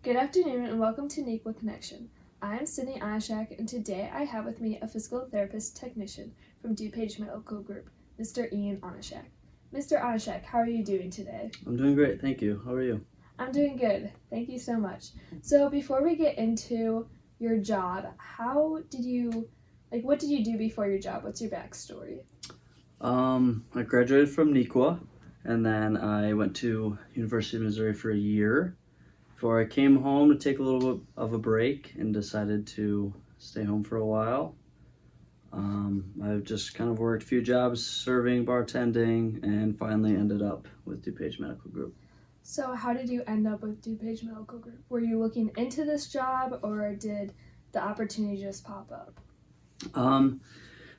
Good afternoon and welcome to Nequa Connection. I'm Sydney Onashak and today I have with me a physical therapist technician from DuPage Medical Group, Mr. Ian Onashak. Mr. Onashak, how are you doing today? I'm doing great, thank you. How are you? I'm doing good. Thank you so much. So before we get into your job, what did you do before your job? What's your backstory? I graduated from Nequa, and then I went to University of Missouri for a year before I came home to take a little bit of a break and decided to stay home for a while. I've just kind of worked a few jobs, serving, bartending, and finally ended up with DuPage Medical Group. So how did you end up with DuPage Medical Group? Were you looking into this job or did the opportunity just pop up?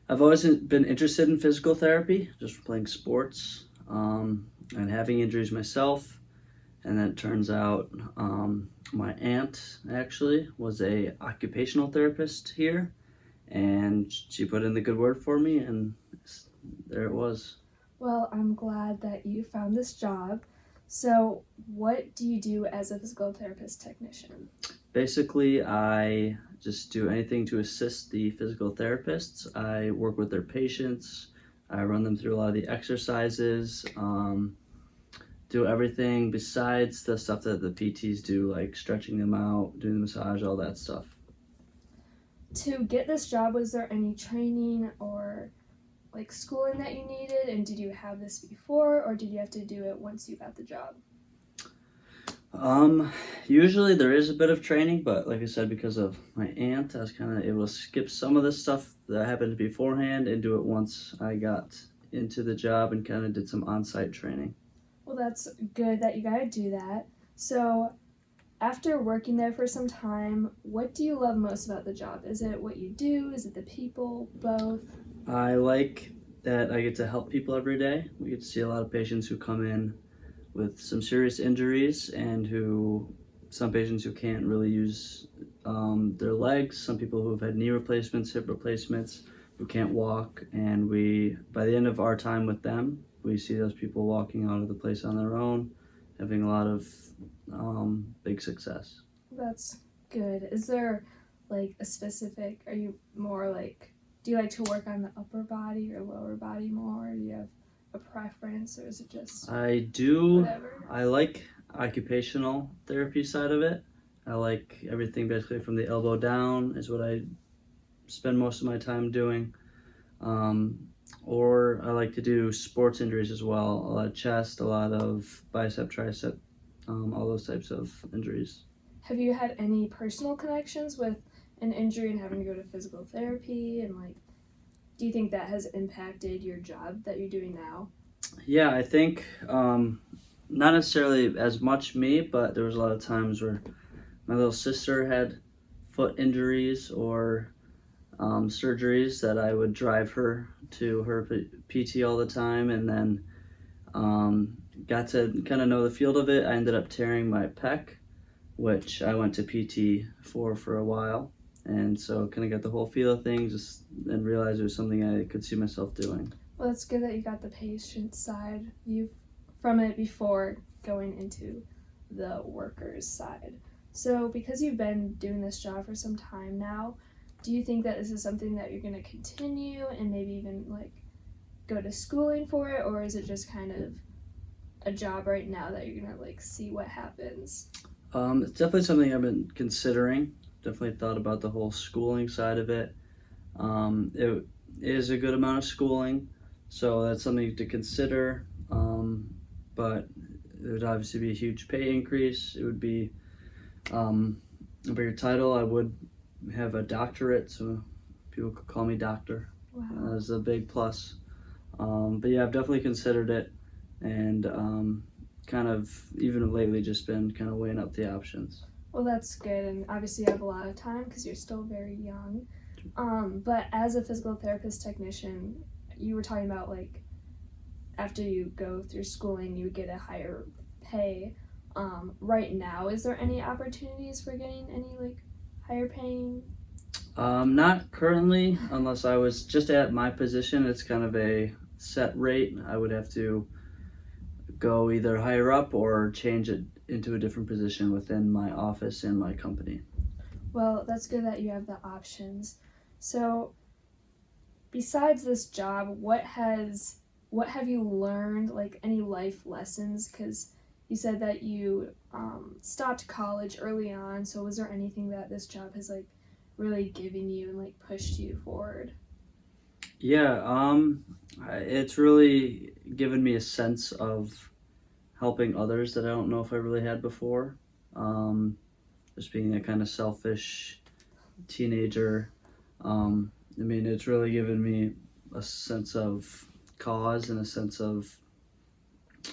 I've always been interested in physical therapy, just from playing sports, and having injuries myself. And then it turns out my aunt actually was a occupational therapist here, and she put in the good word for me, and there it was. Well, I'm glad that you found this job. So, what do you do as a physical therapist technician? Basically, I just do anything to assist the physical therapists. I work with their patients. I run them through a lot of the exercises. Do everything besides the stuff that the PTs do, like stretching them out, doing the massage, all that stuff. To get this job, was there any training or schooling that you needed? And did you have this before or did you have to do it once you got the job? Usually there is a bit of training, but like I said, because of my aunt, I was kind of able to skip some of the stuff that happened beforehand and do it once I got into the job and kind of did some on-site training. Well, that's good that you got to do that. So, after working there for some time, what do you love most about the job? Is it what you do? Is it the people? Both? I like that I get to help people every day. We get to see a lot of patients who come in with some serious injuries and some patients who can't really use their legs, some people who have had knee replacements, hip replacements, who can't walk, and by the end of our time with them, we see those people walking out of the place on their own, having a lot of big success. That's good. Is there a specific, are you more do you like to work on the upper body or lower body more? Do you have a preference or is it just I do. whatever? I like occupational therapy side of it. I like everything basically from the elbow down is what I spend most of my time doing. Or I like to do sports injuries as well. A lot of chest, a lot of bicep, tricep, all those types of injuries. Have you had any personal connections with an injury and having to go to physical therapy and do you think that has impacted your job that you're doing now? Yeah, I think not necessarily as much me, but there was a lot of times where my little sister had foot injuries or surgeries that I would drive her to her PT all the time, and then got to kind of know the field of it. I ended up tearing my pec, which I went to PT for a while, and so kind of got the whole feel of things, and realized it was something I could see myself doing. Well, it's good that you got the patient side from it before going into the workers side. So, because you've been doing this job for some time now, do you think that this is something that you're going to continue and maybe even go to schooling for it, or is it just kind of a job right now that you're going to see what happens? It's definitely something I've been considering. Definitely thought about the whole schooling side of it. It is a good amount of schooling, so that's something to consider. But it would obviously be a huge pay increase. It would be a bigger title. I would have a doctorate, so people could call me doctor. Wow. That's a big plus. But yeah, I've definitely considered it, and kind of even lately just been kind of weighing up the options. Well, that's good, and obviously you have a lot of time because you're still very young. But as a physical therapist technician, you were talking about after you go through schooling, you would get a higher pay. Right now, is there any opportunities for getting any higher paying? Not currently, unless I was just at my position. It's kind of a set rate. I would have to go either higher up or change it into a different position within my office and my company. Well, that's good that you have the options. So, besides this job, what have you learned, like any life lessons? Because you said that you stopped college early on. So, was there anything that this job has like really given you and like pushed you forward? Yeah, it's really given me a sense of helping others that I don't know if I really had before. Um, just being that kind of selfish teenager. I mean, it's really given me a sense of cause and a sense of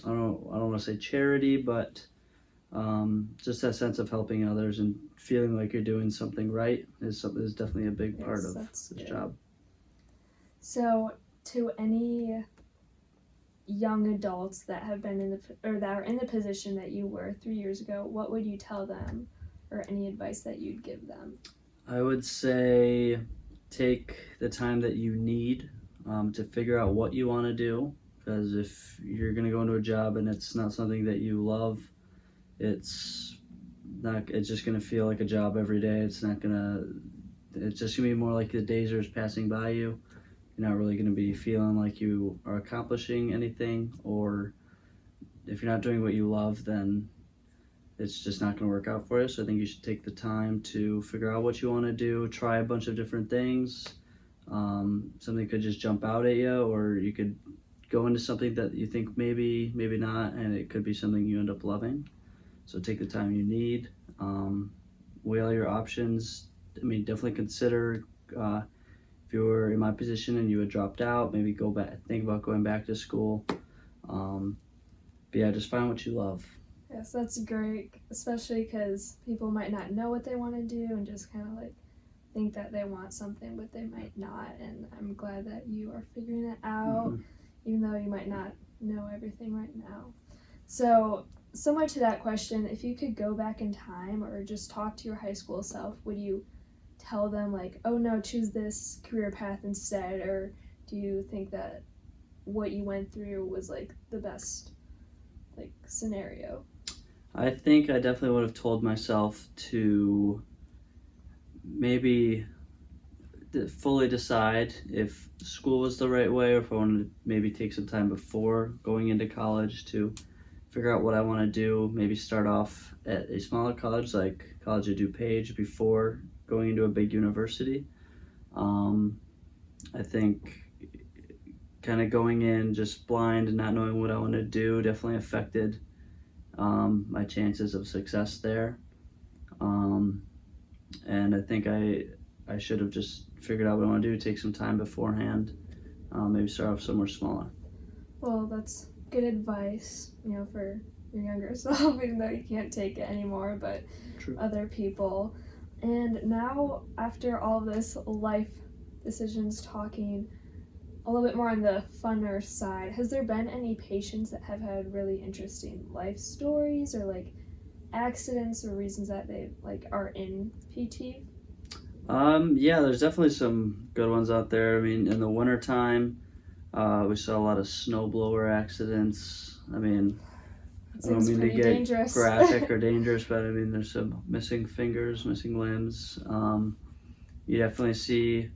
I don't want to say charity, but just that sense of helping others and feeling like you're doing something right is definitely a big part Yes, of that's this good. job. So, to any young adults that have been that are in the position that you were 3 years ago, what would you tell them, or any advice that you'd give them? I would say take the time that you need to figure out what you want to do. Because if you're going to go into a job and it's not something that you love, it's not. It's just going to feel like a job every day. It's not going to. It's just going to be more like the days are just passing by you. You're not really going to be feeling like you are accomplishing anything, or if you're not doing what you love, then it's just not going to work out for you. So I think you should take the time to figure out what you want to do, try a bunch of different things. Something could just jump out at you, or you could go into something that you think maybe, maybe not, and it could be something you end up loving. So take the time you need, weigh all your options. I mean, definitely consider if you were in my position and you had dropped out, maybe go back, think about going back to school. But yeah, just find what you love. Yes, that's great, especially because people might not know what they want to do and just kind of like think that they want something, but they might not. And I'm glad that you are figuring it out, Mhm. even though you might not know everything right now. So, similar to that question, if you could go back in time or just talk to your high school self, would you tell them, like, oh no, choose this career path instead? Or do you think that what you went through was like the best like scenario? I think I definitely would have told myself to maybe fully decide if school was the right way, or if I wanted to maybe take some time before going into college to figure out what I want to do. Maybe start off at a smaller college like College of DuPage before going into a big university. I think kind of going in just blind and not knowing what I want to do definitely affected my chances of success there. Um, and I think I should have just figured out what I want to do, take some time beforehand, maybe start off somewhere smaller. Well, that's good advice, for your younger self, even though you can't take it anymore, but True. other people. And now, after all this life decisions talking, a little bit more on the funner side, has there been any patients that have had really interesting life stories or like accidents or reasons that they like are in PT? Yeah, there's definitely some good ones out there. I mean, in the wintertime, we saw a lot of snowblower accidents. I mean, It I don't seems mean to pretty get dangerous. graphic or dangerous, but I mean, there's some missing fingers, missing limbs. You definitely see.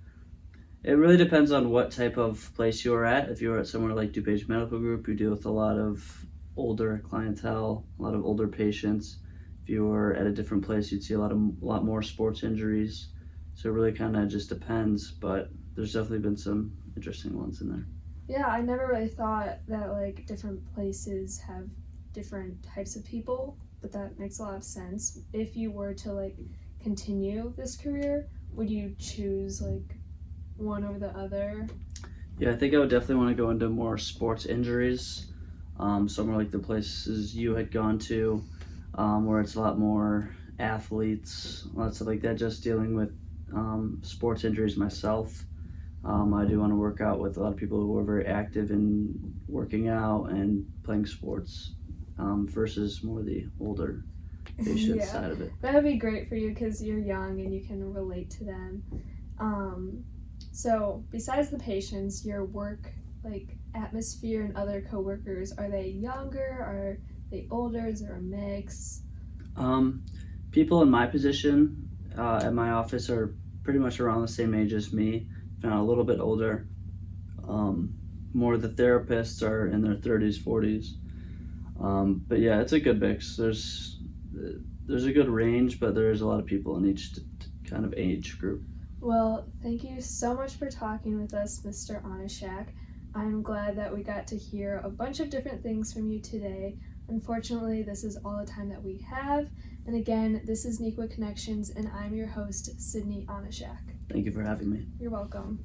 It really depends on what type of place you're at. If you're at somewhere like DuPage Medical Group, you deal with a lot of older clientele, a lot of older patients. If you were at a different place, you'd see a lot more sports injuries. So it really kind of just depends, but there's definitely been some interesting ones in there. Yeah, I never really thought that like different places have different types of people, but that makes a lot of sense. If you were to like continue this career, would you choose like one over the other? Yeah, I think I would definitely want to go into more sports injuries, somewhere like the places you had gone to, where it's a lot more athletes, a lot of stuff like that. Just dealing with sports injuries myself. I do want to work out with a lot of people who are very active in working out and playing sports, versus more the older patient Yeah, side of it. that would be great for you because you're young and you can relate to them. So besides the patients, your work like atmosphere and other coworkers, are they younger? Are they older? Is there a mix? People in my position at my office are pretty much around the same age as me, if not a little bit older. More of the therapists are in their 30s, 40s. But yeah, it's a good mix. There's a good range, but there is a lot of people in each kind of age group. Well, thank you so much for talking with us, Mr. Onishak. I'm glad that we got to hear a bunch of different things from you today. Unfortunately, this is all the time that we have. And again, this is Nequa Connections, and I'm your host, Sydney Onishak. Thank you for having me. You're welcome.